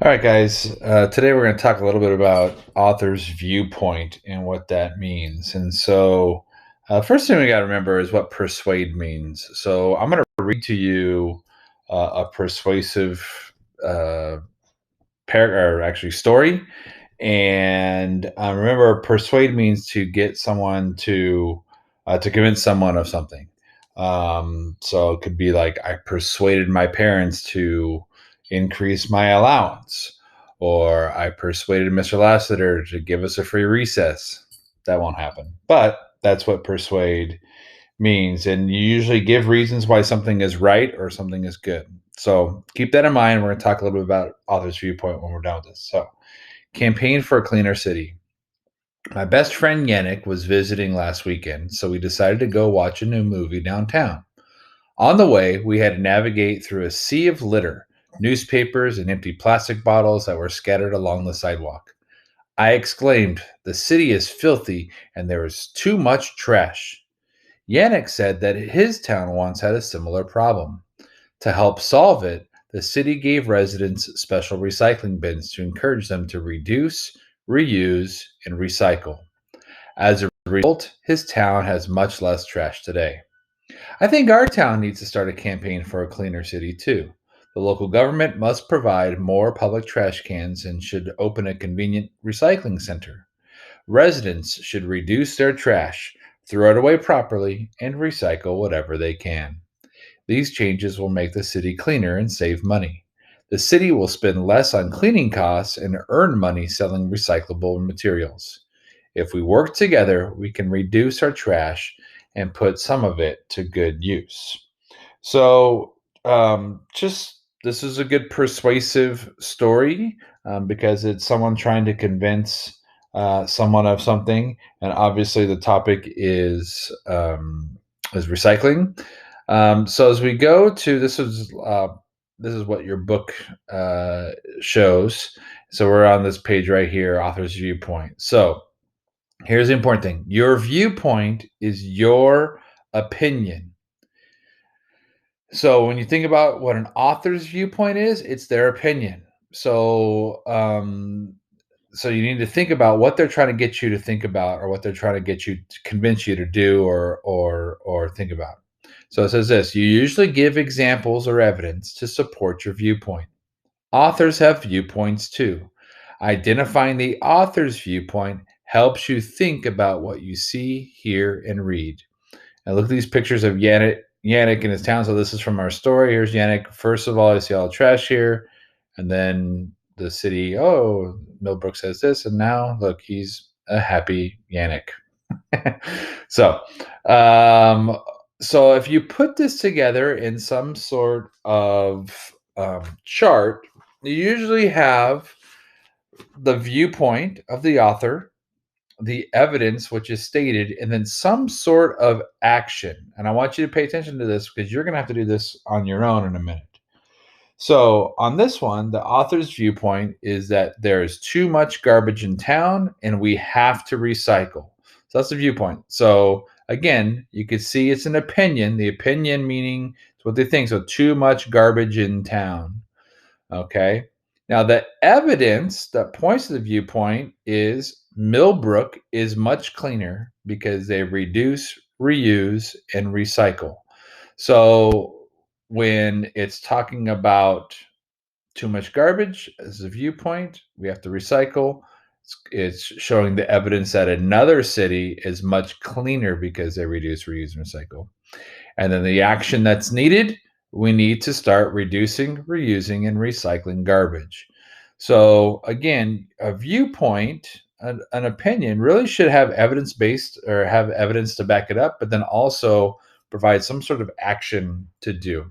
All right, guys. Today we're going to talk a little bit about author's viewpoint and what that means. First thing we got to remember is what persuade means. So, I'm going to read to you a persuasive uh, or actually story. And remember, persuade means to get someone to convince someone of something. So it could be like I persuaded my parents to increase my allowance, or I persuaded Mr. Lassiter to give us a free recess. That won't happen, but that's what persuade means. And you usually give reasons why something is right or something is good. So keep that in mind. We're going to talk a little bit about author's viewpoint when we're done with this. So, campaign for a cleaner city. My best friend Yannick was visiting last weekend, so we decided to go watch a new movie downtown. On the way, we had to navigate through a sea of litter, newspapers, and empty plastic bottles that were scattered along the sidewalk. I exclaimed, "The city is filthy and there is too much trash." Yannick said that his town once had a similar problem. To help solve it, the city gave residents special recycling bins to encourage them to reduce, reuse, and recycle. As a result, his town has much less trash today. I think our town needs to start a campaign for a cleaner city too. The local government must provide more public trash cans and should open a convenient recycling center. Residents should reduce their trash, throw it away properly, and recycle whatever they can. These changes will make the city cleaner and save money. The city will spend less on cleaning costs and earn money selling recyclable materials. If we work together, we can reduce our trash and put some of it to good use. So, just this is a good persuasive story because it's someone trying to convince someone of something, and obviously the topic is recycling. So as we go to this is what your book uh, shows. So we're on this page right here, author's viewpoint. So here's the important thing: your viewpoint is your opinion. So when you think about what an author's viewpoint is, it's their opinion. So so you need to think about what they're trying to get you to think about, or what they're trying to get you to convince you to do, or think about. So it says this: you usually give examples or evidence to support your viewpoint. Authors have viewpoints too. Identifying the author's viewpoint helps you think about what you see, hear, and read. And look at these pictures of Yannick in his town. So this is from our story. Here's Yannick. First of all, I see all the trash here, and then the city. Oh, Millbrook says this, and now look, he's a happy Yannick. so, um, so if you put this together in some sort of chart, you usually have the viewpoint of the author, the evidence which is stated, and then some sort of action. And I want you to pay attention to this because you're going to have to do this on your own in a minute. So, on this one, the author's viewpoint is that there is too much garbage in town and we have to recycle. So, that's the viewpoint. So, again, you could see it's an opinion. The opinion meaning it's what they think. So, too much garbage in town. Okay. Now, the evidence that points to the viewpoint is Millbrook is much cleaner because they reduce, reuse, and recycle. So, when it's talking about too much garbage as a viewpoint, we have to recycle. It's showing the evidence that another city is much cleaner because they reduce, reuse, and recycle. And then the action that's needed, we need to start reducing, reusing, and recycling garbage. So, again, a viewpoint, an opinion really should have evidence based or have evidence to back it up, but then also provide some sort of action to do.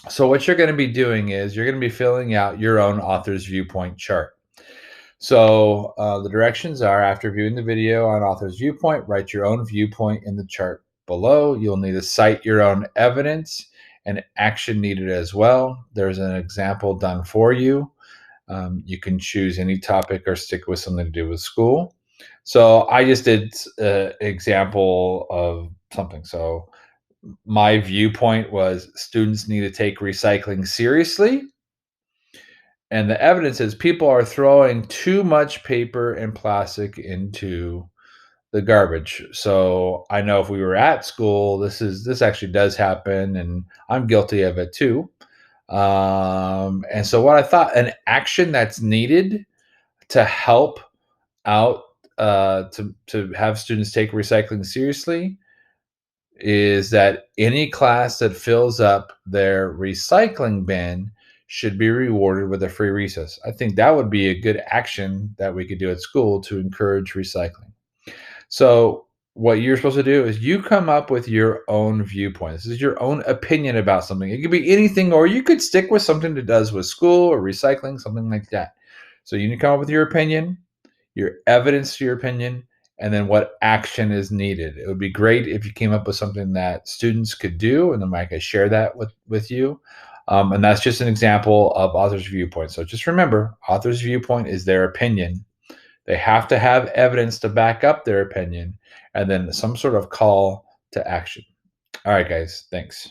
So, what you're going to be doing is you're going to be filling out your own author's viewpoint chart. So, the directions are after viewing the video on author's viewpoint, write your own viewpoint in the chart below. You'll need to cite your own evidence and action needed as well. There's an example done for you. You can choose any topic or stick with something to do with school. So, I just did an example of something. So, my viewpoint was students need to take recycling seriously. And the evidence is people are throwing too much paper and plastic into the garbage. So I know if we were at school, this actually does happen, and I'm guilty of it too. And so what I thought an action that's needed to help out to have students take recycling seriously is that any class that fills up their recycling bin should be rewarded with a free recess. I think that would be a good action that we could do at school to encourage recycling. So, what you're supposed to do is you come up with your own viewpoint. This is your own opinion about something. It could be anything, or you could stick with something that does with school or recycling, something like that. So, you need to come up with your opinion, your evidence to your opinion, and then what action is needed. It would be great if you came up with something that students could do, and then I could share that with you. And that's just an example of author's viewpoint. So just remember, author's viewpoint is their opinion. They have to have evidence to back up their opinion, and then some sort of call to action. All right, guys. Thanks.